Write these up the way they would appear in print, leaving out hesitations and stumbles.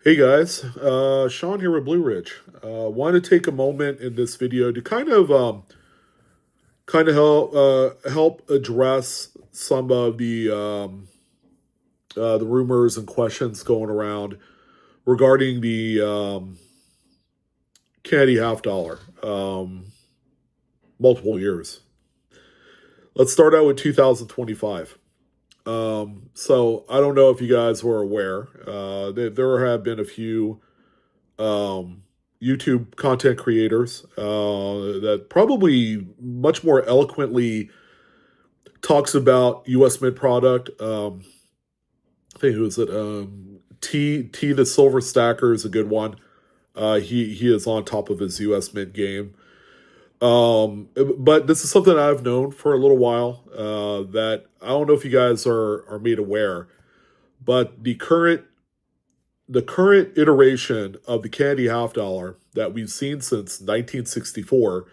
Hey guys, Sean here with Blue Ridge. Want to take a moment in this video to kind of help address some of the rumors and questions going around regarding the candy half dollar, multiple years. Let's start out with 2025. So I don't know if you guys were aware. There have been a few YouTube content creators that probably much more eloquently talks about U.S. Mint product. I think who is it? T the Silver Stacker is a good one. He is on top of his U.S. Mint game. But this is something I've known for a little while. That I don't know if you guys are made aware, but the current iteration of the candy half dollar that we've seen since 1964,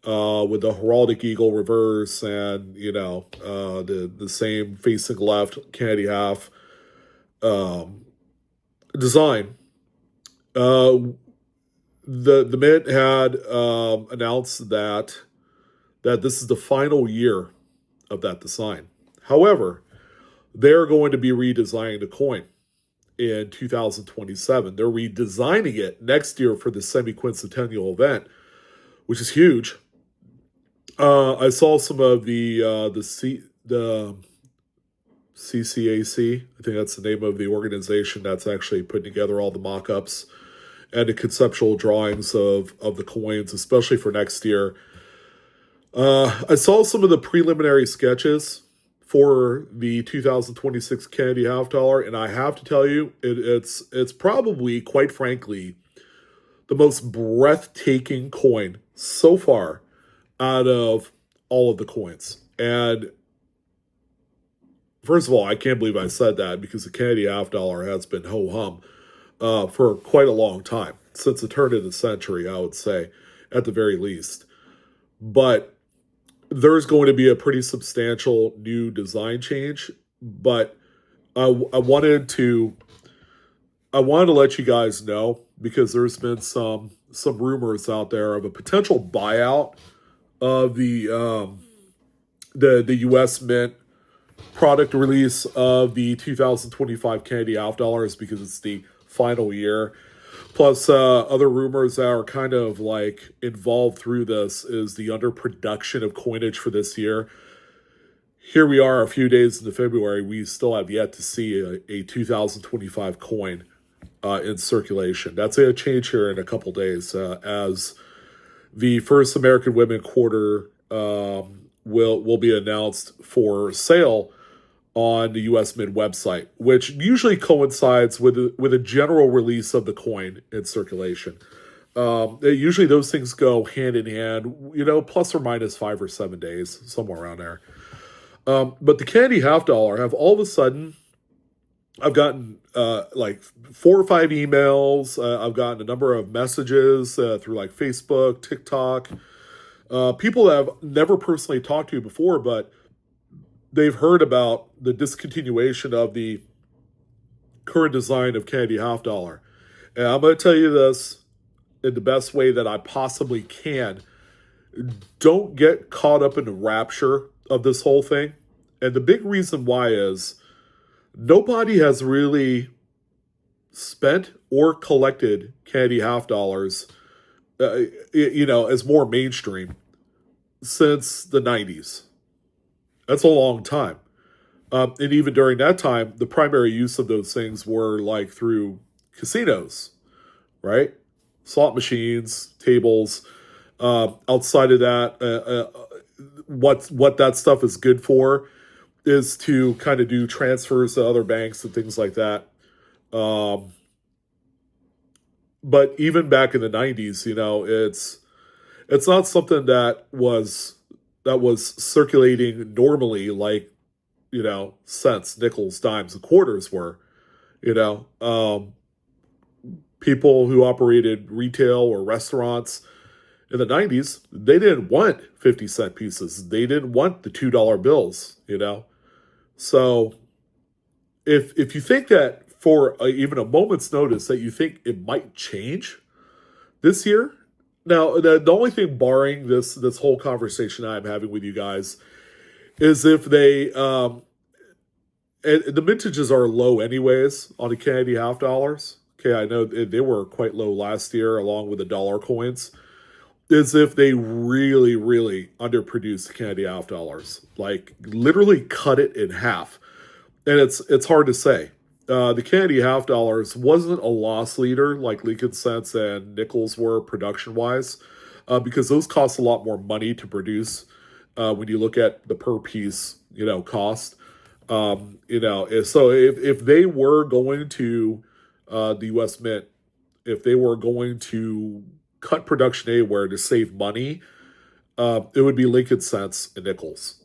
with the heraldic eagle reverse and the same facing left candy half um, design. Uh, the Mint had announced that this is the final year of that design. However, they're going to be redesigning the coin in 2027. They're redesigning it next year for the semi-quincentennial event, which is huge. I saw some of the CCAC. I think that's the name of the organization that's actually putting together all the mock-ups and the conceptual drawings of the coins, especially for next year. I saw some of the preliminary sketches for the 2026 candy half dollar, and I have to tell you, it's probably, quite frankly, the most breathtaking coin so far out of all of the coins. And first of all, I can't believe I said that because the candy half dollar has been ho hum for quite a long time, since the turn of the century, I would say, at the very least. But there's going to be a pretty substantial new design change. But I wanted to let you guys know because there's been some rumors out there of a potential buyout of the U.S. Mint product release of the 2025 candy half dollars because it's the final year. Plus, other rumors that are kind of like involved through this is the underproduction of coinage for this year. Here we are, a few days into February. We still have yet to see a 2025 coin in circulation. That's going to change here in a couple days as the first American Women Quarter will be announced for sale on the U.S. Mint website, which usually coincides with a general release of the coin in circulation. Usually those things go hand in hand, plus or minus 5 or 7 days, somewhere around there. But the candy half dollar have all of a sudden, I've gotten like 4 or 5 emails. I've gotten a number of messages through like Facebook, TikTok. People that I've never personally talked to before, but they've heard about the discontinuation of the current design of candy half dollar. And I'm going to tell you this in the best way that I possibly can. Don't get caught up in the rapture of this whole thing. And the big reason why is nobody has really spent or collected candy half dollars, as more mainstream since the 90s. That's a long time. And even during that time, the primary use of those things were like through casinos, right? Slot machines, tables. Outside of that, what that stuff is good for is to kind of do transfers to other banks and things like that. Um, but even back in the 90s, it's not something that was circulating normally like cents, nickels, dimes, and quarters were. You know, People who operated retail or restaurants in the 90s, they didn't want 50-cent pieces. They didn't want the $2 bills. So if you think that for even a moment's notice that you think it might change this year. Now, the only thing barring this whole conversation I'm having with you guys is if they and the mintages are low anyways on the Kennedy half dollars. Okay, I know they were quite low last year, along with the dollar coins. Is if they really, really underproduce the Kennedy half dollars, like literally cut it in half, and it's hard to say. The Kennedy half dollars wasn't a loss leader like Lincoln Cents and Nickels were production wise, because those cost a lot more money to produce when you look at the per piece, cost. So if they were going to the U.S. Mint, if they were going to cut production anywhere to save money, it would be Lincoln Cents and Nickels.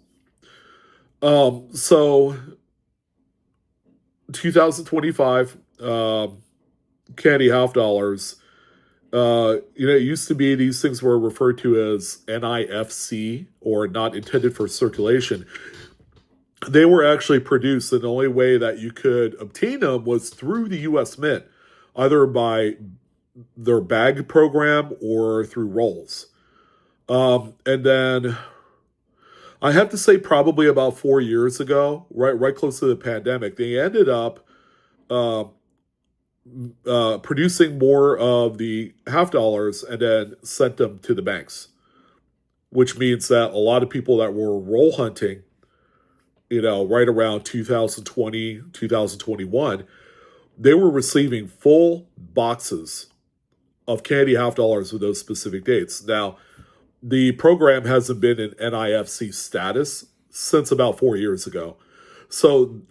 So 2025 candy half dollars. It used to be these things were referred to as NIFC, or not intended for circulation. They were actually produced, and the only way that you could obtain them was through the U.S. Mint, either by their bag program or through rolls. And then I have to say, probably about 4 years ago, right close to the pandemic, they ended up uh, producing more of the half dollars and then sent them to the banks, which means that a lot of people that were roll hunting, right around 2020, 2021, they were receiving full boxes of candy half dollars with those specific dates. Now, the program hasn't been in NIFC status since about 4 years ago. So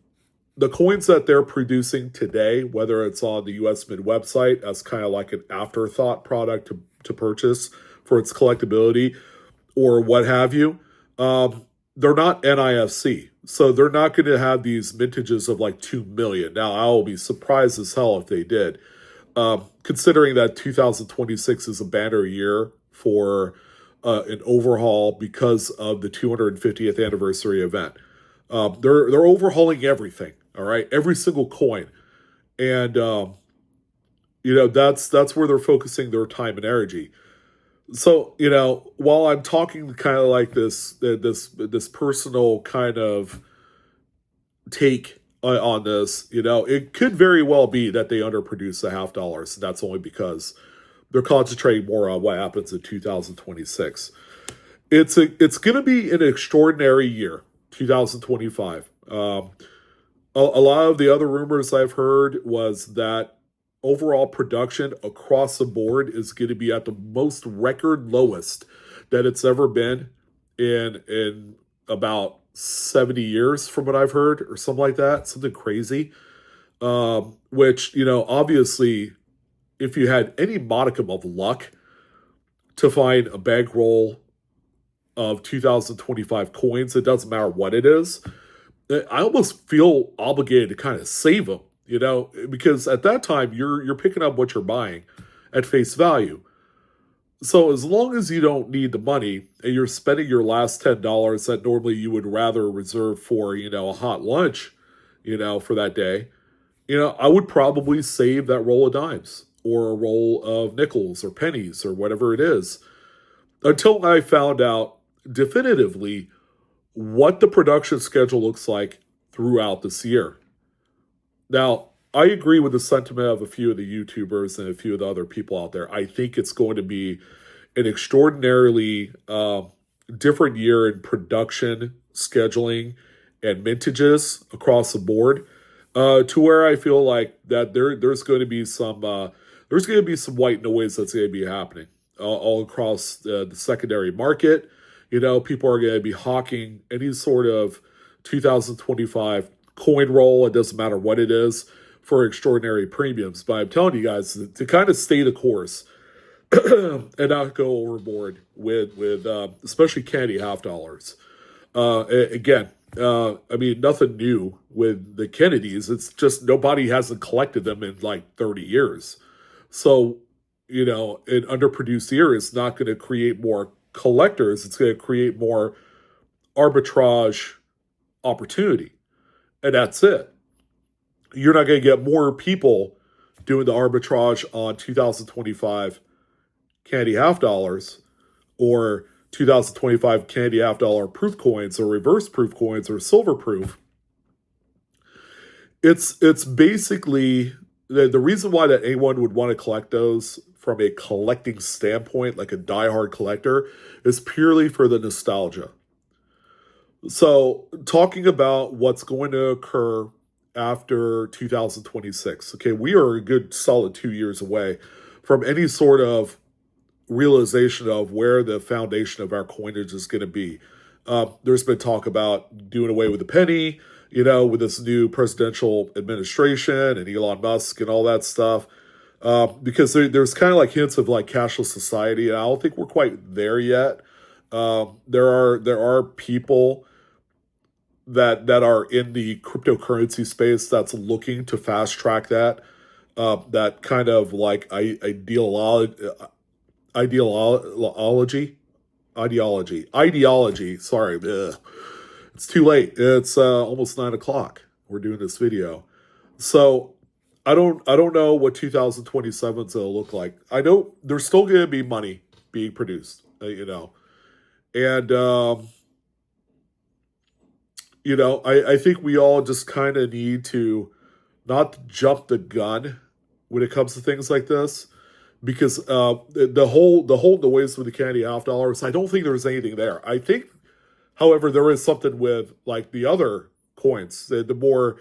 the coins that they're producing today, whether it's on the US Mint website as kind of like an afterthought product to purchase for its collectability or what have you, they're not NIFC. So they're not going to have these mintages of like 2 million. Now, I will be surprised as hell if they did. Considering that 2026 is a banner year for an overhaul because of the 250th anniversary event. They're overhauling everything, all right, every single coin, and that's where they're focusing their time and energy. So while I'm talking kind of like this personal kind of take on this, it could very well be that they underproduce the half dollars. And that's only because they're concentrating more on what happens in 2026. It's going to be an extraordinary year, 2025. A lot of the other rumors I've heard was that overall production across the board is going to be at the most record lowest that it's ever been in about 70 years, from what I've heard, or something like that, something crazy. Which, obviously, if you had any modicum of luck to find a bankroll of 2025 coins, it doesn't matter what it is, I almost feel obligated to kind of save them, because at that time you're picking up what you're buying at face value. So as long as you don't need the money and you're spending your last $10 that normally you would rather reserve for, a hot lunch, for that day, I would probably save that roll of dimes or a roll of nickels or pennies or whatever it is until I found out definitively what the production schedule looks like throughout this year. Now, I agree with the sentiment of a few of the YouTubers and a few of the other people out there. I think it's going to be an extraordinarily different year in production, scheduling, and mintages across the board. To where I feel like that there's going to be some white noise that's going to be happening all across the secondary market. People are going to be hawking any sort of 2025 coin roll. It doesn't matter what it is, for extraordinary premiums. But I'm telling you guys to kind of stay the course and not go overboard with especially candy half dollars. Again, I mean, nothing new with the Kennedys. It's just nobody hasn't collected them in like 30 years. So, an underproduced year is not going to create more collectors. It's going to create more arbitrage opportunity. And that's it. you're not going to get more people doing the arbitrage on 2025 candy half dollars or 2025 candy half dollar proof coins or reverse proof coins or silver proof. It's basically the reason why that anyone would want to collect those from a collecting standpoint, like a diehard collector, is purely for the nostalgia. So, talking about what's going to occur after 2026, okay, we are a good solid 2 years away from any sort of realization of where the foundation of our coinage is going to be. There's been talk about doing away with the penny, with this new presidential administration and Elon Musk and all that stuff. Because there's kind of like hints of like cashless society, and I don't think we're quite there yet. There are people that are in the cryptocurrency space that's looking to fast track that. That kind of like ideology, ideology. Sorry, it's too late. It's almost 9 o'clock. We're doing this video, so I don't know what 2027 is gonna look like. I know there's still gonna be money being produced, and I think we all just kind of need to not jump the gun when it comes to things like this because the whole noise with the candy half dollars, I don't think there's anything there. I think, however, there is something with like the other coins, the more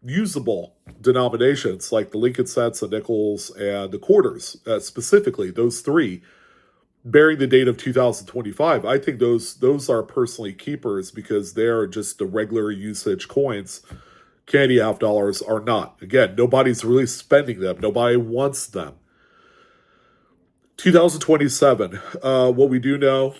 usable denominations like the Lincoln cents, the nickels, and the quarters, specifically those three bearing the date of 2025. I think those are personally keepers because they're just the regular usage coins. Candy half dollars are not. Again, nobody's really spending them. Nobody wants them. 2027. What we do know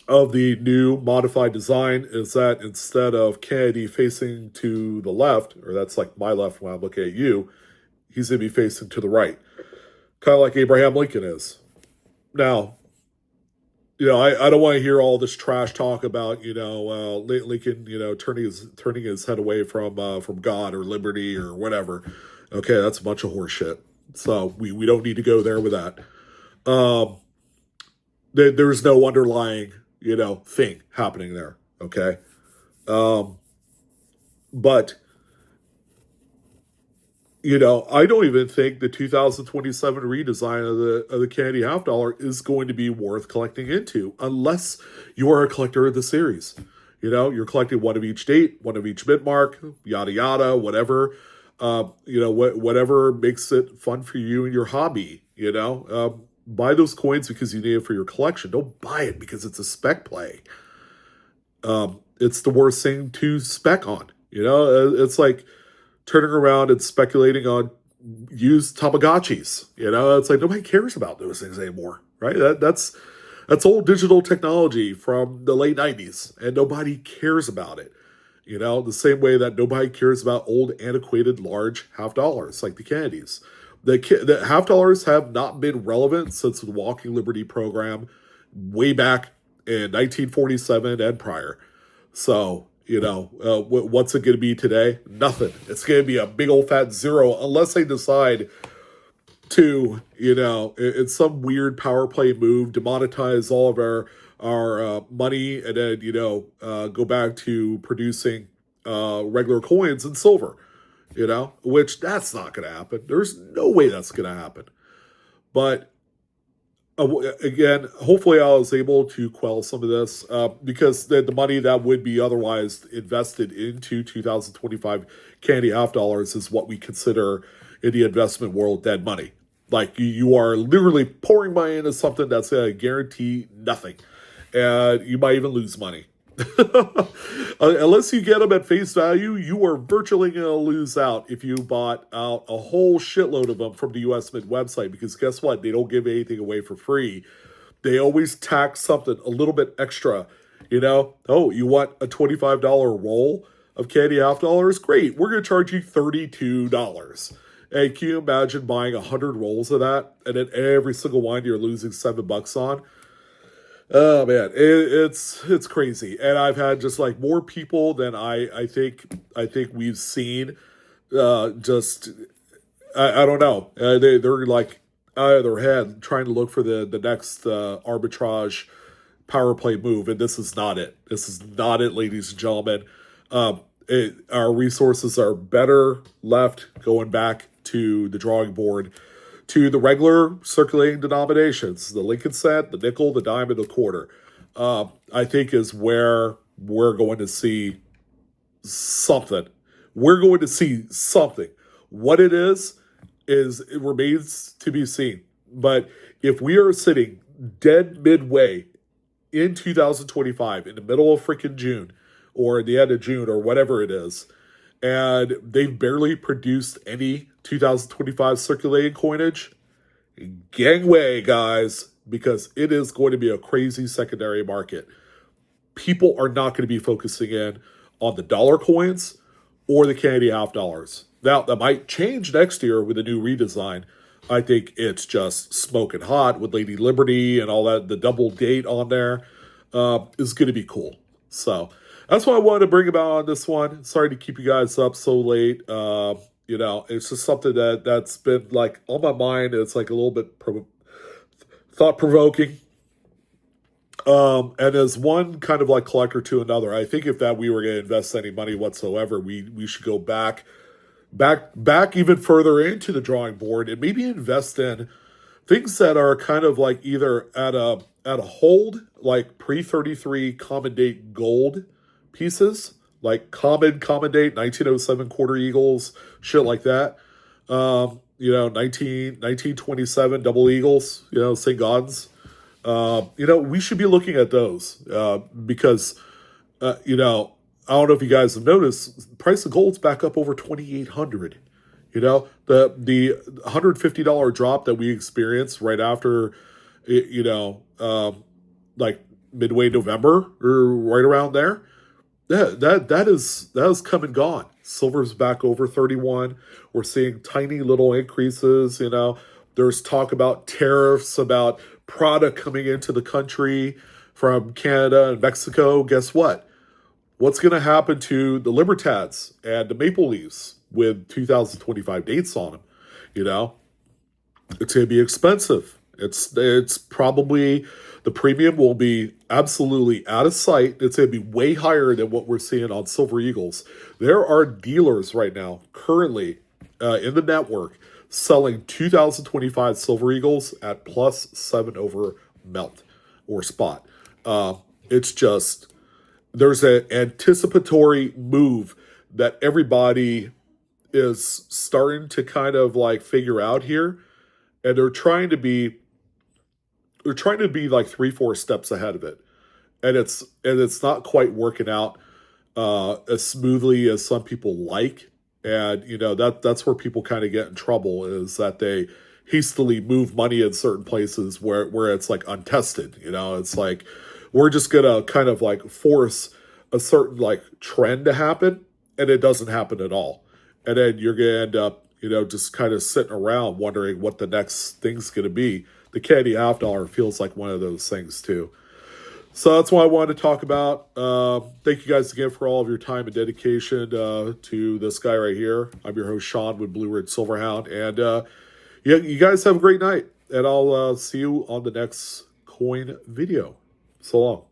of the new modified design is that instead of Kennedy facing to the left, or that's like my left when I'm looking at you, he's going to be facing to the right, kind of like Abraham Lincoln is. Now, I don't want to hear all this trash talk about Lincoln turning his head away from God or liberty or whatever. Okay, that's a bunch of horse shit. So we don't need to go there with that. Um, there's no underlying thing happening there. Okay, um, but I don't even think the 2027 redesign of the candy half dollar is going to be worth collecting into unless you are a collector of the series. You're collecting one of each date, one of each bit mark, yada yada, whatever. Whatever makes it fun for you and your hobby. Buy those coins because you need it for your collection. Don't buy it because it's a spec play. It's the worst thing to spec on. It's like turning around and speculating on used Tamagotchis. It's like nobody cares about those things anymore, right? That's old digital technology from the late 90s, and nobody cares about it. The same way that nobody cares about old, antiquated, large half dollars like the Kennedys. The half dollars have not been relevant since the Walking Liberty program way back in 1947 and prior. So, what's it going to be today? Nothing. It's going to be a big old fat zero unless they decide to, in some weird power play move, demonetize all of our money and then, go back to producing regular coins and silver, which that's not going to happen. There's no way that's going to happen. But again, hopefully I was able to quell some of this because the money that would be otherwise invested into 2025 candy half dollars is what we consider in the investment world dead money. Like you are literally pouring money into something that's going to guarantee nothing. And you might even lose money. Unless you get them at face value, you are virtually going to lose out if you bought out a whole shitload of them from the US Mint website, because guess what? They don't give anything away for free. They always tax something a little bit extra. Oh, you want a $25 roll of candy half dollars? Great. We're going to charge you $32. And can you imagine buying 100 rolls of that and then every single one you're losing $7 on? Oh man, it's crazy, and I've had just like more people than I think we've seen Just I don't know. They're like out of their head trying to look for the next arbitrage power play move, and this is not it. This is not it, ladies and gentlemen. Our resources are better left going back to the drawing board, to the regular circulating denominations, the Lincoln cent, the nickel, the dime, and the quarter. I think is where we're going to see something. We're going to see something. What it is it remains to be seen. But if we are sitting dead midway in 2025, in the middle of freaking June, or the end of June, or whatever it is, and they've barely produced any 2025 circulating coinage, gangway, guys, because it is going to be a crazy secondary market. People are not going to be focusing in on the dollar coins or the Canadian half dollars. Now, that might change next year with a new redesign. I think it's just smoking hot with Lady Liberty and all that. The double date on there is going to be cool. So that's what I wanted to bring about on this one. Sorry to keep you guys up so late. It's just something that's been like on my mind. It's like a little bit thought provoking. And as one kind of like collector to another, I think if that we were going to invest any money whatsoever, we should go back even further into the drawing board and maybe invest in things that are kind of like either at a hold, like pre-33 common date gold pieces, like common date 1907 quarter eagles, shit like that. 1927 double eagles, St. Gaudens. We should be looking at those because, I don't know if you guys have noticed, the price of gold's back up over 2,800. The $150 drop that we experienced right after, like midway November or right around there, that is come and gone. Silver's back over 31. We're seeing tiny little increases. There's talk about tariffs, about product coming into the country from Canada and Mexico. Guess what? What's going to happen to the Libertads and the Maple Leafs with 2025 dates on them? It's going to be expensive. It's probably, the premium will be absolutely out of sight. It's going to be way higher than what we're seeing on Silver Eagles. There are dealers right now currently in the network selling 2025 Silver Eagles at +7 over melt or spot. It's just, there's an anticipatory move that everybody is starting to kind of like figure out here, and they're trying to be like 3-4 steps ahead of it, and it's not quite working out as smoothly as some people like. And that's where people kind of get in trouble, is that they hastily move money in certain places where it's like untested. It's like, we're just gonna kind of like force a certain like trend to happen, and it doesn't happen at all. And then you're gonna end up, just kind of sitting around wondering what the next thing's gonna be. The Canadian half dollar feels like one of those things too. So that's what I wanted to talk about. Thank you guys again for all of your time and dedication to this guy right here. I'm your host, Sean, with Blue Ridge Silverhound. And you guys have a great night. And I'll see you on the next coin video. So long.